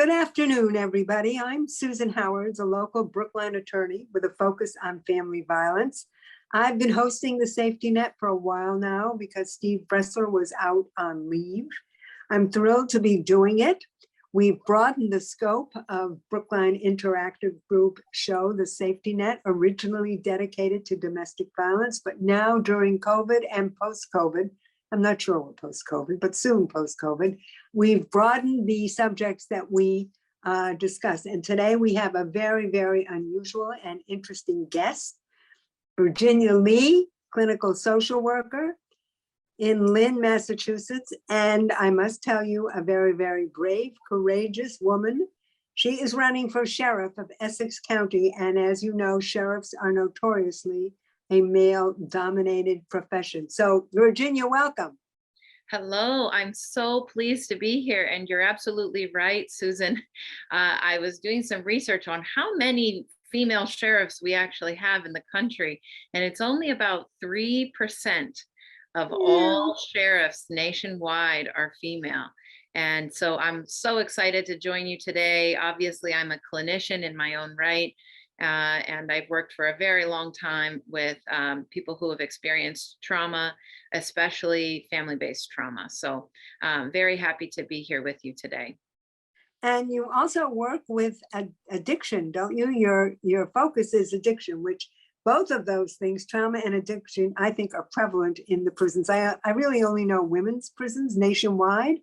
Good afternoon, everybody. I'm Susan Howard, a local Brookline attorney with a focus on family violence. I've been hosting the Safety Net for a while now because Steve Bressler was out on leave. I'm thrilled to be doing it. We've broadened the scope of Brookline Interactive Group show, The Safety Net, originally dedicated to domestic violence, but now during COVID and post-COVID, I'm not sure what post-COVID, but soon post-COVID, we've broadened the subjects that we discuss. And today we have a very, very unusual and interesting guest, Virginia Leigh, clinical social worker in Lynn, Massachusetts. And I must tell you, a very, very brave, courageous woman. She is running for sheriff of Essex County. And as you know, sheriffs are notoriously a male-dominated profession. So Virginia, welcome. Hello, I'm so pleased to be here. And you're absolutely right, Susan. I was doing some research on how many female sheriffs we actually have in the country, and it's only about 3% of all sheriffs nationwide are female. And so I'm so excited to join you today. Obviously, I'm a clinician in my own right. And I've worked for a very long time with people who have experienced trauma, especially family-based trauma. So very happy to be here with you today. And you also work with addiction, don't you? Your focus is addiction, which both of those things, trauma and addiction, I think are prevalent in the prisons. I really only know women's prisons nationwide,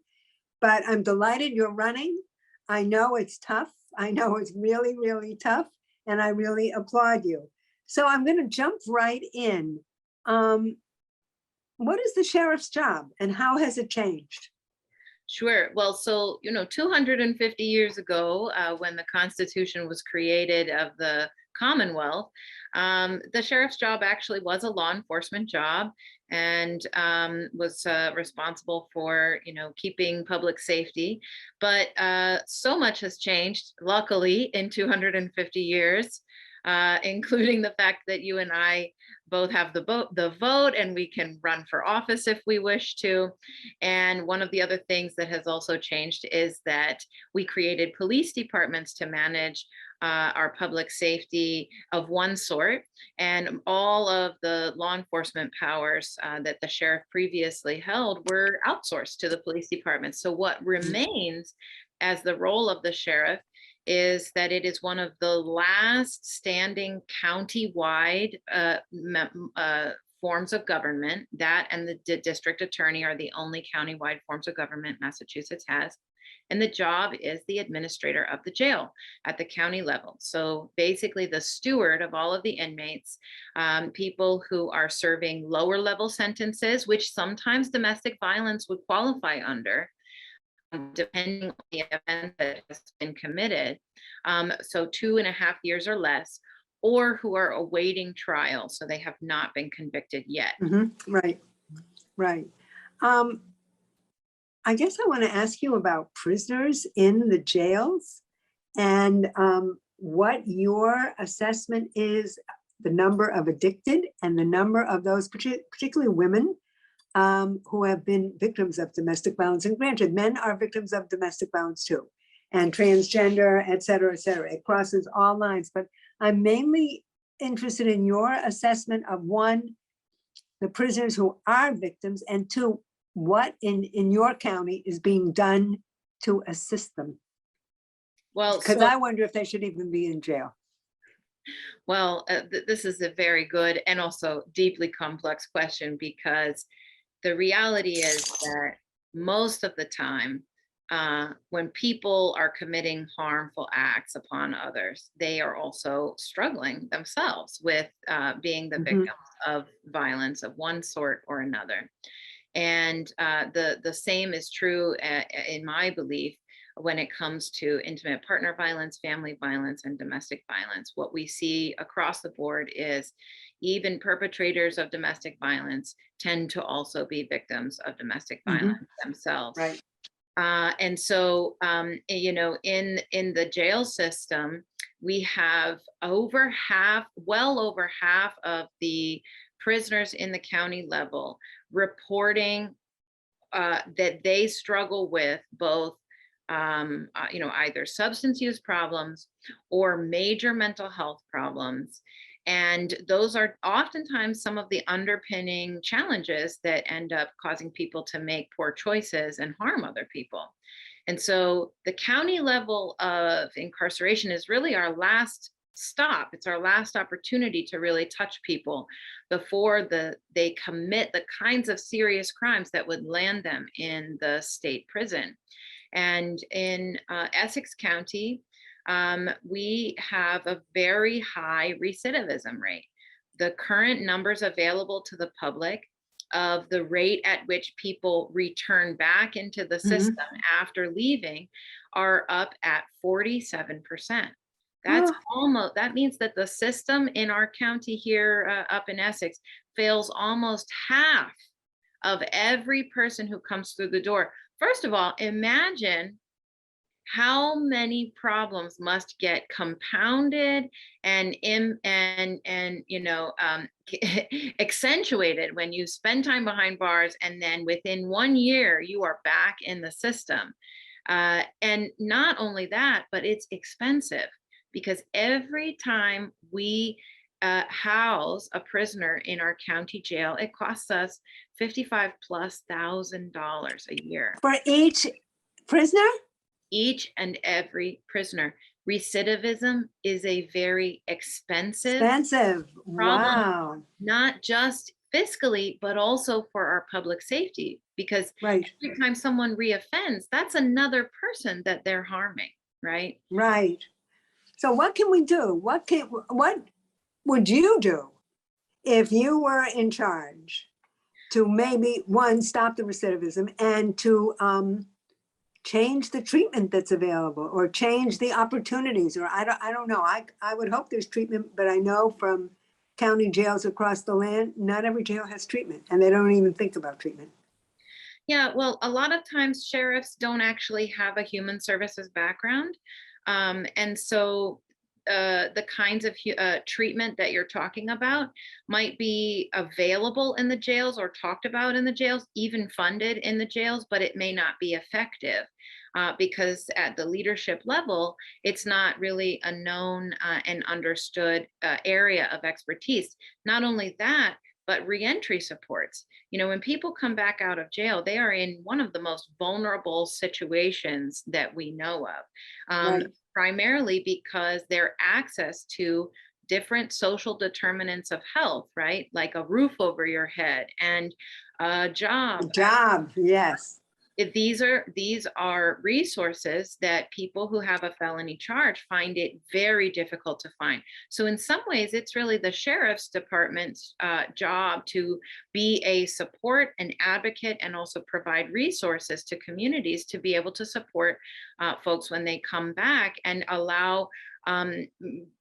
but I'm delighted you're running. I know it's tough. I know it's really, really tough. And I really applaud you. So I'm going to jump right in. What is the sheriff's job and how has it changed? Sure. Well, so, 250 years ago, when the Constitution was created of the Commonwealth, the sheriff's job actually was a law enforcement job and was responsible for, keeping public safety. But so much has changed, luckily, in 250 years, including the fact that you and I both have the vote and we can run for office if we wish to. And one of the other things that has also changed is that we created police departments to manage our public safety of one sort, and all of the law enforcement powers that the sheriff previously held were outsourced to the police department. So what remains as the role of the sheriff is that it is one of the last standing county-wide forms of government. That and the district attorney are the only county-wide forms of government Massachusetts has. And the job is the administrator of the jail at the county level. So basically the steward of all of the inmates, people who are serving lower level sentences, which sometimes domestic violence would qualify under, depending on the event that has been committed. So 2.5 years or less, or who are awaiting trial. So they have not been convicted yet. Mm-hmm. Right. I guess I want to ask you about prisoners in the jails and what your assessment is, the number of addicted and the number of those, particularly women, who have been victims of domestic violence. And granted, men are victims of domestic violence too, and transgender, et cetera, et cetera. It crosses all lines. But I'm mainly interested in your assessment of, one, the prisoners who are victims, and two, what in your county is being done to assist them? Well, because I wonder if they should even be in jail. Well, this is a very good and also deeply complex question, because the reality is that most of the time, when people are committing harmful acts upon others, they are also struggling themselves with being the victims of violence of one sort or another. And the same is true, in my belief, when it comes to intimate partner violence, family violence, and domestic violence. What we see across the board is even perpetrators of domestic violence tend to also be victims of domestic violence themselves. Right. And so, in the jail system, we have well over half of the prisoners in the county level reporting that they struggle with both either substance use problems or major mental health problems. And those are oftentimes some of the underpinning challenges that end up causing people to make poor choices and harm other people. And so the county level of incarceration is really our last stop. It's our last opportunity to really touch people before they commit the kinds of serious crimes that would land them in the state prison. And in Essex County, we have a very high recidivism rate. The current numbers available to the public of the rate at which people return back into the system after leaving are up at 47%. That means that the system in our county here up in Essex fails almost half of every person who comes through the door. First of all, imagine how many problems must get compounded and accentuated when you spend time behind bars, and then within 1 year you are back in the system. And not only that, but it's expensive, because every time we house a prisoner in our county jail, it costs us $55,000+ a year. For each prisoner? Each and every prisoner. Recidivism is a very expensive problem, Wow. not just fiscally, but also for our public safety, because Right. every time someone reoffends, that's another person that they're harming, right? Right. So what can we do? What would you do if you were in charge to maybe, one, stop the recidivism, and to change the treatment that's available, or change the opportunities? Or I don't know. I would hope there's treatment, but I know from county jails across the land, not every jail has treatment, and they don't even think about treatment. Yeah, well, a lot of times sheriffs don't actually have a human services background. And so the kinds of treatment that you're talking about might be available in the jails or talked about in the jails, even funded in the jails, but it may not be effective because at the leadership level, it's not really a known and understood area of expertise. Not only that, but reentry supports. When people come back out of jail, they are in one of the most vulnerable situations that we know of. Right. Primarily because their access to different social determinants of health, right? Like a roof over your head and a job. Yes. These are resources that people who have a felony charge find it very difficult to find. So in some ways, it's really the sheriff's department's job to be a support, an advocate, and also provide resources to communities to be able to support folks when they come back, and allow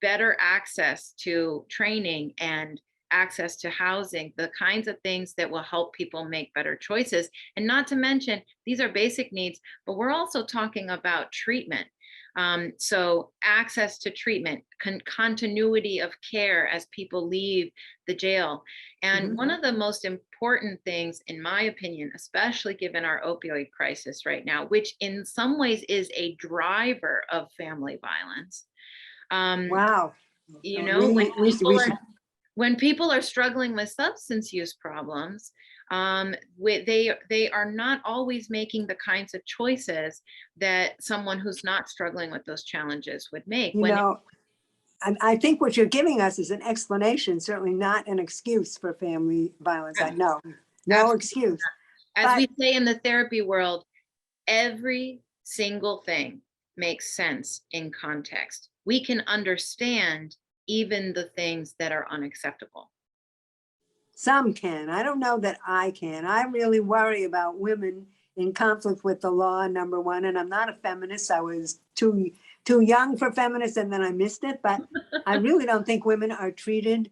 better access to training and access to housing, the kinds of things that will help people make better choices. And not to mention, these are basic needs, but we're also talking about treatment. So access to treatment, continuity of care as people leave the jail. And one of the most important things, in my opinion, especially given our opioid crisis right now, which in some ways is a driver of family violence. Wow. When people are struggling with substance use problems, they are not always making the kinds of choices that someone who's not struggling with those challenges would make. I think what you're giving us is an explanation, certainly not an excuse for family violence. I know, no excuse. As we say in the therapy world, every single thing makes sense in context. We can understand even the things that are unacceptable. Some can. I don't know that I can. I really worry about women in conflict with the law, number one, and I'm not a feminist. I was too young for feminists, and then I missed it, but I really don't think women are treated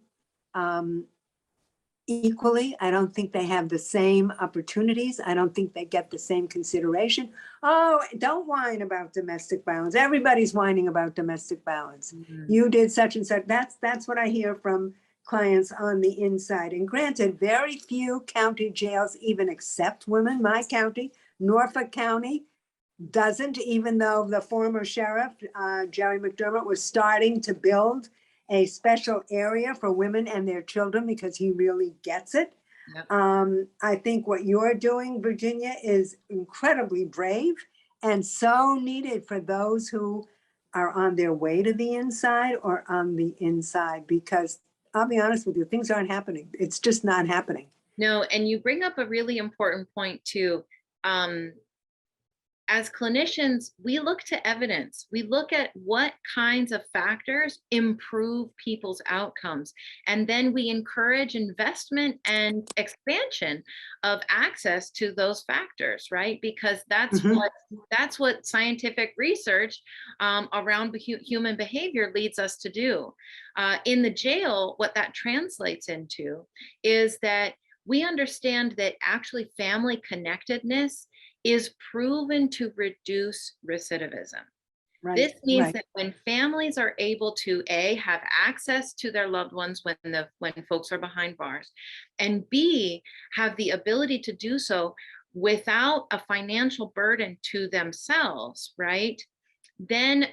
equally. I don't think they have the same opportunities. I don't think they get the same consideration. Oh, don't whine about domestic violence. Everybody's whining about domestic violence. You did such and such. That's what I hear from clients on the inside. And granted, very few county jails even accept women. My county, Norfolk County, doesn't, even though the former sheriff, Jerry McDermott, was starting to build a special area for women and their children because he really gets it. Yep. I think what you're doing, Virginia, is incredibly brave and so needed for those who are on their way to the inside or on the inside, because I'll be honest with you, things aren't happening. It's just not happening. No, and you bring up a really important point too. As clinicians, we look to evidence. We look at what kinds of factors improve people's outcomes. And then we encourage investment and expansion of access to those factors, right? Because that's what scientific research around human behavior leads us to do. In the jail, what that translates into is that we understand that actually family connectedness is proven to reduce recidivism. Right, this means right. that when families are able to A, have access to their loved ones when folks are behind bars, and B, have the ability to do so without a financial burden to themselves, right? Then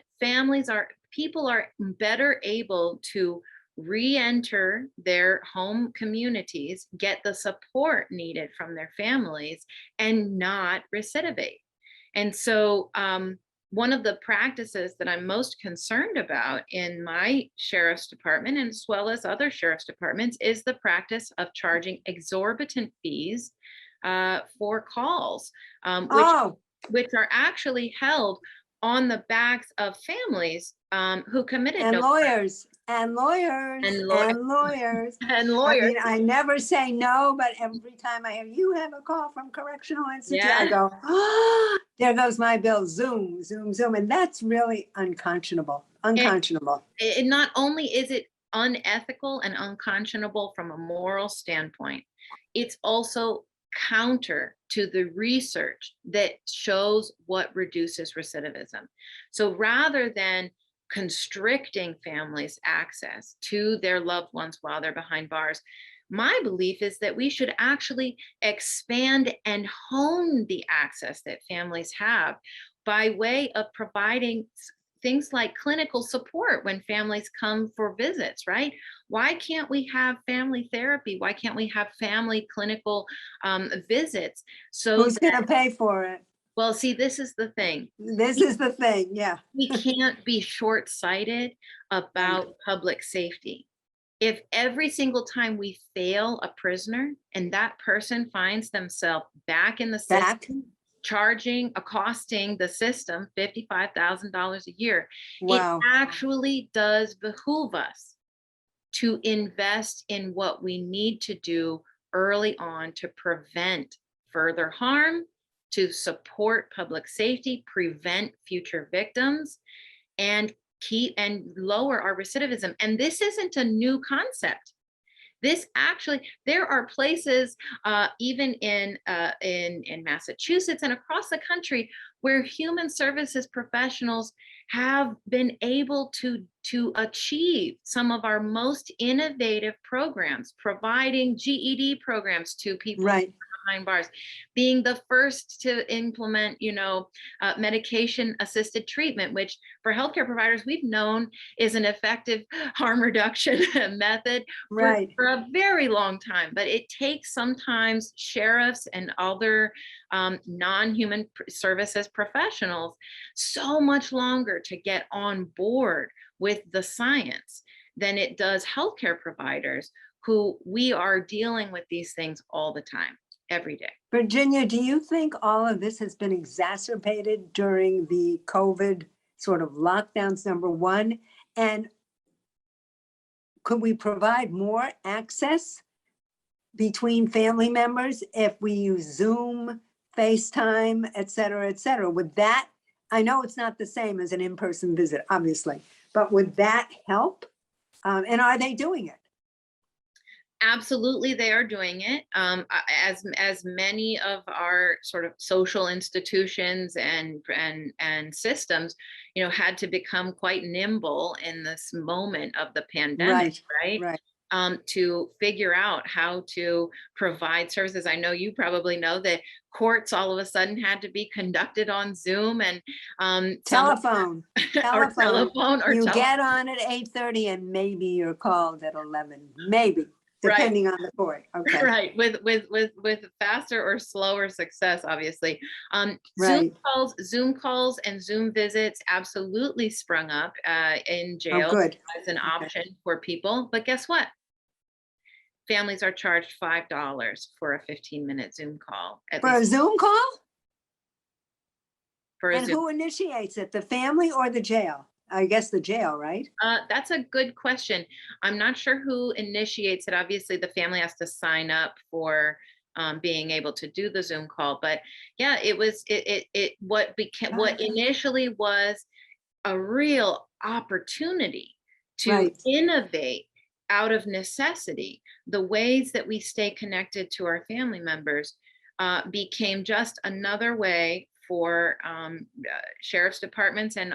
people are better able to re-enter their home communities, get the support needed from their families, and not recidivate. And so one of the practices that I'm most concerned about in my sheriff's department, and as well as other sheriff's departments, is the practice of charging exorbitant fees for calls, which are actually held on the backs of families who committed and no lawyers and lawyers and lawyers. and I lawyers. mean, I never say no, but every time I hear you have a call from Correctional Institute, I Yeah. go, oh, there goes my bill. Zoom, zoom, zoom. And that's really unconscionable. Unconscionable. And not only is it unethical and unconscionable from a moral standpoint, it's also counter to the research that shows what reduces recidivism. So rather than constricting families' access to their loved ones while they're behind bars, my belief is that we should actually expand and hone the access that families have by way of providing things like clinical support when families come for visits, right? Why can't we have family therapy? Why can't we have family clinical visits? So who's going to pay for it? Well, see, this is the thing. This is the thing. Yeah. We can't be short-sighted about public safety. If every single time we fail a prisoner and that person finds themselves back in the system, accosting the system $55,000 a year, wow. It actually does behoove us to invest in what we need to do early on to prevent further harm, to support public safety, prevent future victims, and lower our recidivism. And this isn't a new concept. This actually, there are places, even in Massachusetts and across the country, where human services professionals have been able to achieve some of our most innovative programs, providing GED programs to people behind bars, being the first to implement, medication-assisted treatment, which for healthcare providers we've known is an effective harm reduction method for a very long time. But it takes sometimes sheriffs and other non-human services professionals so much longer to get on board with the science than it does healthcare providers, who we are dealing with these things all the time, every day. Virginia, do you think all of this has been exacerbated during the COVID sort of lockdowns, number one? And could we provide more access between family members if we use Zoom, FaceTime, et cetera, et cetera? Would that, I know it's not the same as an in-person visit, obviously, but would that help? And are they doing it? Absolutely, they are doing it. As many of our sort of social institutions and systems, had to become quite nimble in this moment of the pandemic, right? to figure out how to provide services. I know you probably know that courts all of a sudden had to be conducted on Zoom, and Telephone. or telephone or You telephone. get on at 8:30 and maybe you're called at 11, maybe, Right. depending on the court. Okay. Right, with faster or slower success, obviously. Right. Zoom calls and Zoom visits absolutely sprung up in Oh, jail good. as an Okay. option for people. But guess what? Families are charged $5 for a 15-minute Zoom call. For a Zoom call? For a And Zoom. who initiates it? The family or the jail? I guess the jail, right? That's a good question. I'm not sure who initiates it. Obviously, the family has to sign up for being able to do the Zoom call. But yeah, it was what initially was a real opportunity to Right. innovate out of necessity. The ways that we stay connected to our family members became just another way for sheriff's departments and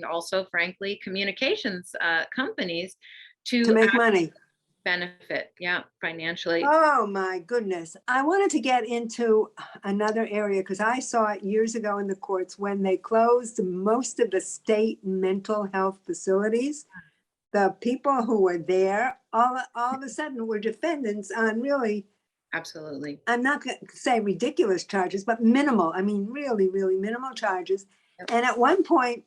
also, frankly, communications companies To make money. benefit, financially. Oh my goodness. I wanted to get into another area because I saw it years ago in the courts when they closed most of the state mental health facilities. The people who were there all of a sudden were defendants on really, Absolutely. I'm not going to say ridiculous charges, but minimal. I mean, really, really minimal charges. Yep. And at one point,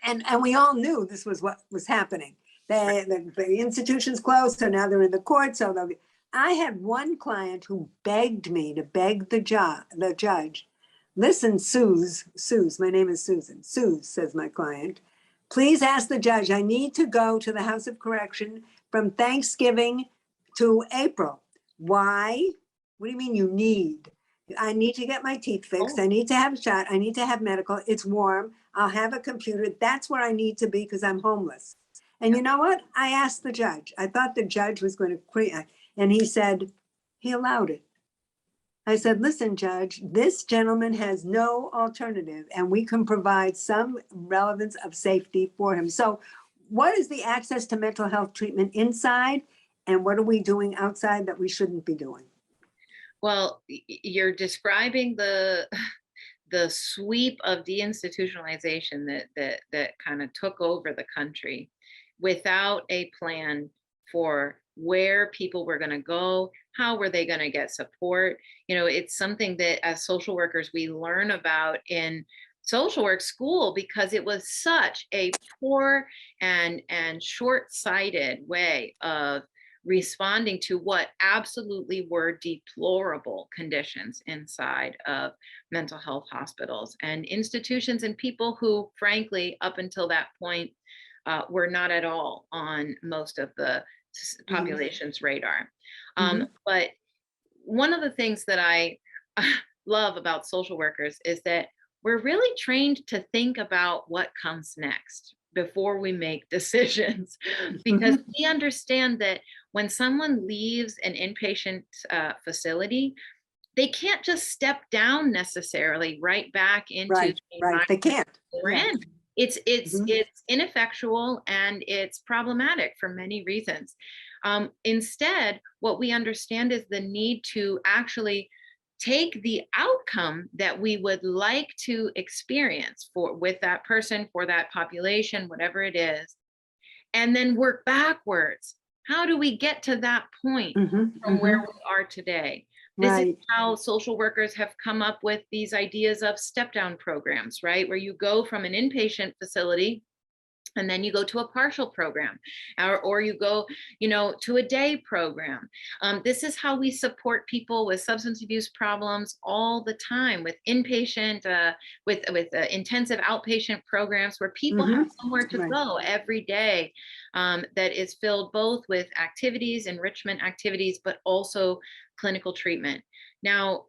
and we all knew this was what was happening. The institution's closed, so now they're in the court. So I had one client who begged me to beg the judge, listen, Suze, my name is Susan. Suze, says my client, please ask the judge, I need to go to the House of Correction from Thanksgiving to April. Why? What do you mean you need? I need to get my teeth fixed. I need to have a shot. I need to have medical. It's warm. I'll have a computer. That's where I need to be because I'm homeless. And you know what? I asked the judge. I thought the judge was going to create, and he said, he allowed it. I said, listen, judge, this gentleman has no alternative and we can provide some relevance of safety for him. So what is the access to mental health treatment inside? And what are we doing outside that we shouldn't be doing? Well, you're describing the sweep of deinstitutionalization that kind of took over the country without a plan for where people were going to go, how were they going to get support. It's something that as social workers we learn about in social work school because it was such a poor and short-sighted way of responding to what absolutely were deplorable conditions inside of mental health hospitals and institutions, and people who, frankly, up until that point, were not at all on most of the population's radar. But one of the things that I love about social workers is that we're really trained to think about what comes next before we make decisions, because we understand that when someone leaves an inpatient facility, they can't just step down necessarily right back into right. They can't. We're in. It's ineffectual and it's problematic for many reasons. Instead, what we understand is the need to actually take the outcome that we would like to experience with that person, for that population, whatever it is, and then work backwards. How do we get to that point from where we are today? This is how social workers have come up with these ideas of step-down programs, right? Where you go from an inpatient facility and then you go to a partial program, or you go, to a day program. This is how we support people with substance abuse problems all the time, with inpatient, with intensive outpatient programs where people have somewhere to go every day, that is filled both with activities, enrichment activities, but also clinical treatment. Now,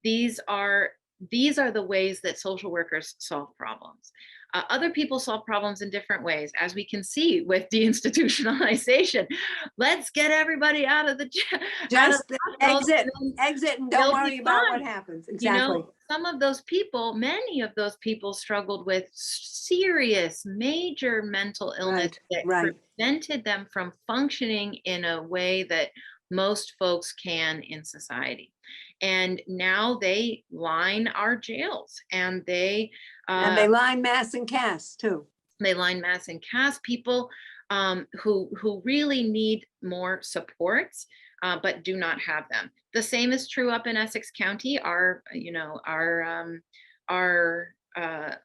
these are the ways that social workers solve problems. Other people solve problems in different ways, as we can see with deinstitutionalization. Let's get everybody out of the just exit and don't worry about what happens. Exactly. some of those people, many of those people struggled with serious, major mental illness Right, that right. prevented them from functioning in a way that most folks can in society. And now they line our jails, and And uh, they line mass and cast too. they line mass and cast people who really need more supports, but do not have them. The same is true up in Essex County. Our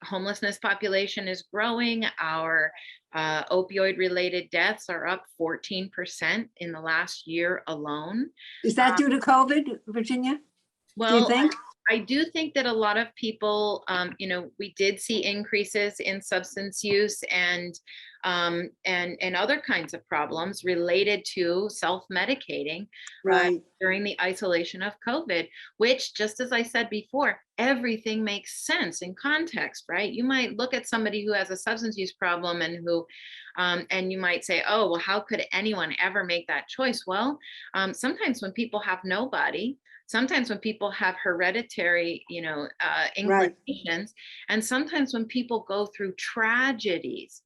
homelessness population is growing. Our opioid related deaths are up 14% in the last year alone. Is that due to COVID, Virginia? Do you Well, think? I do think that a lot of people, we did see increases in substance use and other kinds of problems related to self-medicating Right, during the isolation of COVID, which, just as I said before, everything makes sense in context, right? You might look at somebody who has a substance use problem and you might say, oh, well, how could anyone ever make that choice? Well, sometimes when people have nobody, sometimes when people have hereditary, right, inclinations, and sometimes when people go through tragedies,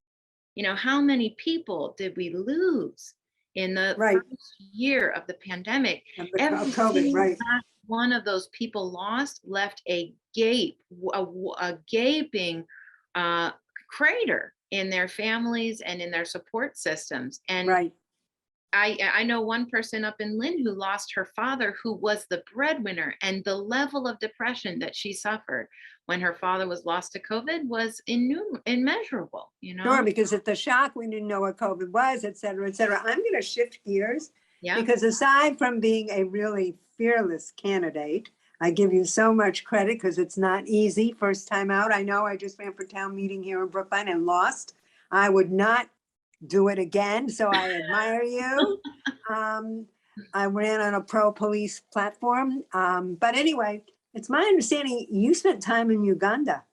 how many people did we lose in the right. first year of the pandemic? Of Every COVID, single right. last one of those people lost left a a gaping crater in their families and in their support systems. And Right. I know one person up in Lynn who lost her father, who was the breadwinner, and the level of depression that she suffered when her father was lost to COVID was immeasurable, Sure, because at the shock, we didn't know what COVID was, et cetera, et cetera. I'm going to shift gears Yeah. because aside from being a really fearless candidate, I give you so much credit because it's not easy first time out. I know I just ran for town meeting here in Brookline and lost. I would not do it again, so I admire you. I ran on a pro-police platform. But anyway, it's my understanding you spent time in Uganda.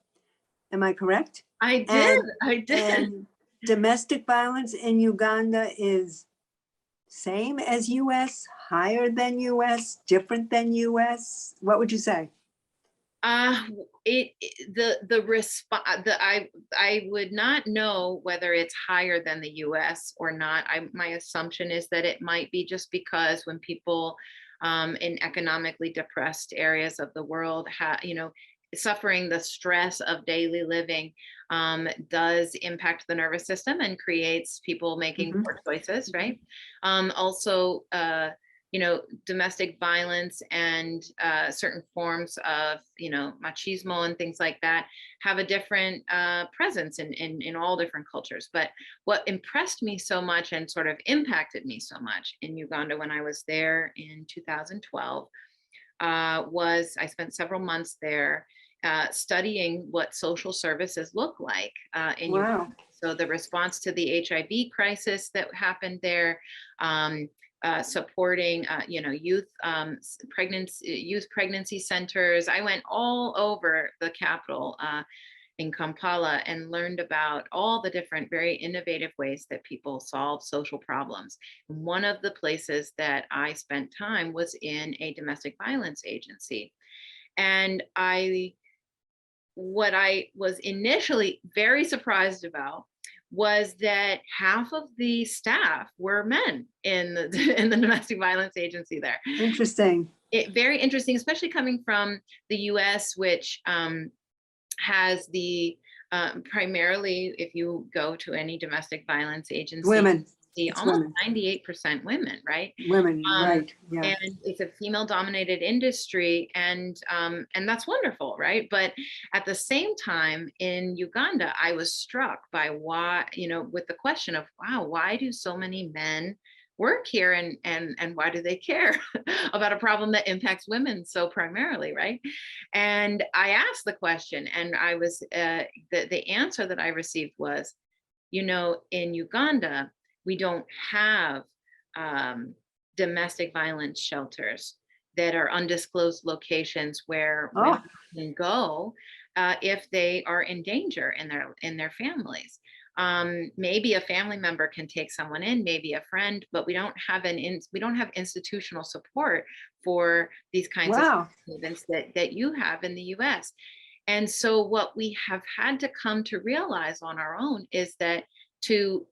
Am I correct? I did. And I did. and domestic violence in Uganda is same as US, higher than US, different than US? What would you say? Uh, the response, I would not know whether it's higher than the US or not. My assumption is that it might be just because when people in economically depressed areas of the world suffering the stress of daily living does impact the nervous system and creates people making Mhm. poor choices, right? Also, domestic violence and certain forms of, machismo and things like that have a different presence in all different cultures. But what impressed me so much and sort of impacted me so much in Uganda when I was there in 2012 was I spent several months there studying what social services look like in Uganda. Wow. So the response to the HIV crisis that happened there, supporting youth pregnancy centers. I went all over the capital in Kampala and learned about all the different very innovative ways that people solve social problems. One of the places that I spent time was in a domestic violence agency. And what I was initially very surprised about was that half of the staff were men in the in the domestic violence agency there. Interesting. Very interesting, especially coming from the US, which has the primarily, if you go to any domestic violence agency, Women. see It's almost women. 98% women, right? Women, Um, right. Yeah. and it's a female-dominated industry, and that's wonderful, right? But at the same time, in Uganda, I was struck by why, with the question of, wow, why do so many men work here, and why do they care about a problem that impacts women so primarily, right? And I asked the question, and I was the answer that I received was, in Uganda, we don't have domestic violence shelters that are undisclosed locations where Oh, women can go if they are in danger in their families. Maybe a family member can take someone in, maybe a friend, but we don't have institutional support for these kinds of Wow. events that you have in the US. And so what we have had to come to realize on our own is that to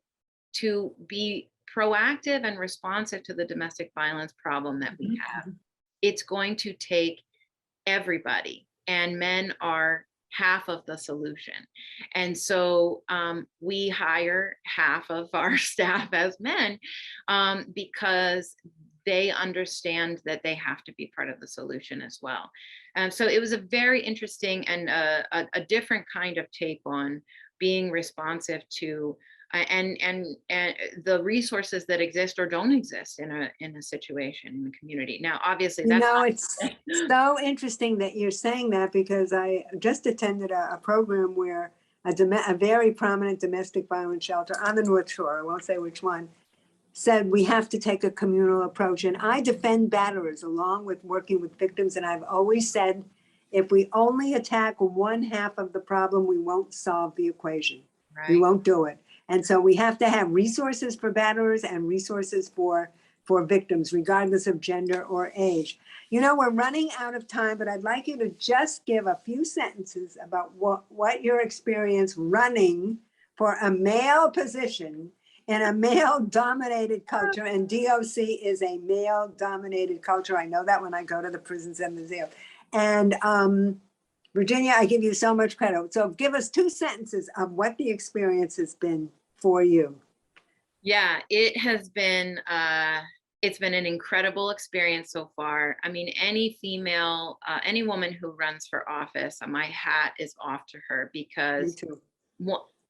be proactive and responsive to the domestic violence problem that we have, it's going to take everybody, and men are half of the solution. And so we hire half of our staff as men because they understand that they have to be part of the solution as well. So it was a very interesting and a different kind of take on being responsive to and the resources that exist or don't exist in a situation in the community. Now, obviously, You that's know, not it's so interesting that you're saying that, because I just attended a program where a very prominent domestic violence shelter on the North Shore, I won't say which one, said we have to take a communal approach. And I defend batterers along with working with victims. And I've always said, if we only attack one half of the problem, we won't solve the equation. We right. won't do it. And so we have to have resources for batterers and resources for victims, regardless of gender or age. You know, we're running out of time, but I'd like you to just give a few sentences about what your experience running for a male position in a male-dominated culture, and DOC is a male-dominated culture. I know that when I go to the prisons and the jail. And Virginia, I give you so much credit. So give us 2 sentences of what the experience has been for you. Yeah, it has been it's been an incredible experience so far. I mean, any female, any woman who runs for office, my hat is off to her, Me because too.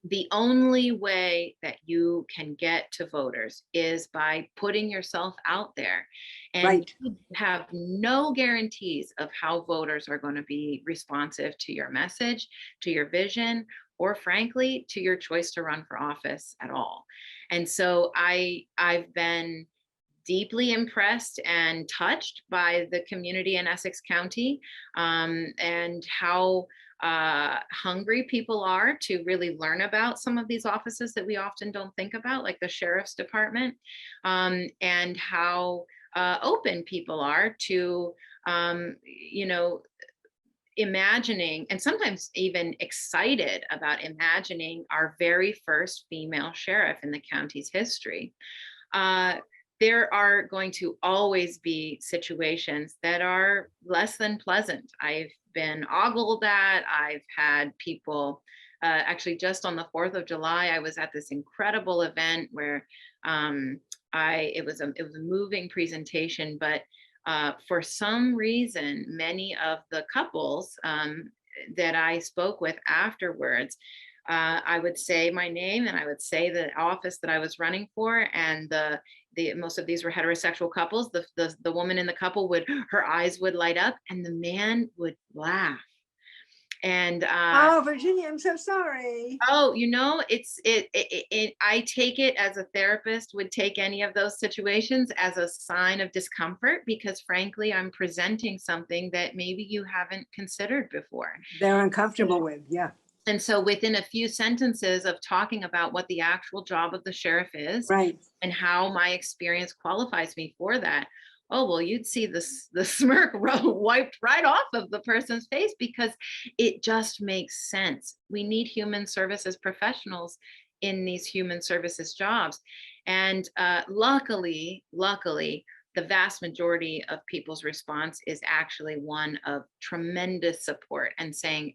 the only way that you can get to voters is by putting yourself out there. And Right. you have no guarantees of how voters are going to be responsive to your message, to your vision, or frankly, to your choice to run for office at all. And so I've been deeply impressed and touched by the community in Essex County, and how hungry people are to really learn about some of these offices that we often don't think about, like the sheriff's department, and how open people are to, you know, imagining, and sometimes even excited about imagining, our very first female sheriff in the county's history. There are going to always be situations that are less than pleasant. I've been ogled at. I've had people, actually just on the 4th of July, I was at this incredible event where it was a moving presentation, but for some reason, many of the couples that I spoke with afterwards, I would say my name and I would say the office that I was running for, and most of these were heterosexual couples. The woman in the couple her eyes would light up, and the man would laugh. And Oh, Virginia, I'm so sorry. oh, you know, I take it, as a therapist would take any of those situations, as a sign of discomfort, because frankly, I'm presenting something that maybe you haven't considered before. They're uncomfortable with, yeah. And so within a few sentences of talking about what the actual job of the sheriff is, Right. and how my experience qualifies me for that, oh, well, you'd see the smirk wiped right off of the person's face, because it just makes sense. We need human services professionals in these human services jobs. And luckily, the vast majority of people's response is actually one of tremendous support, and saying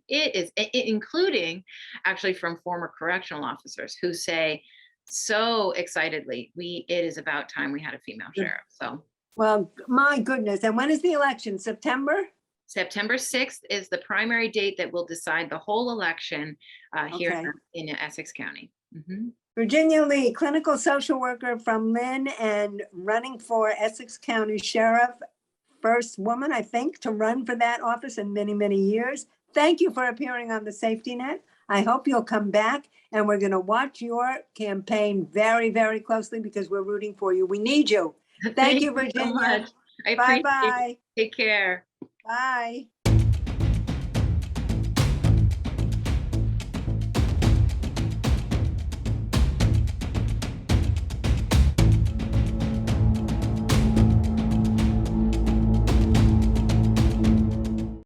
including actually from former correctional officers who say so excitedly, it is about time we had a female sheriff. So, well, my goodness. And when is the election? September? September 6th is the primary date that will decide the whole election here Okay. in Essex County. Mm-hmm. Virginia Leigh, clinical social worker from Lynn and running for Essex County Sheriff. First woman, I think, to run for that office in many, many years. Thank you for appearing on the Safety Net. I hope you'll come back, and we're going to watch your campaign very, very closely, because we're rooting for you. We need you. Thank you, Virginia. So much. I appreciate it. Bye-bye. Take care. Bye.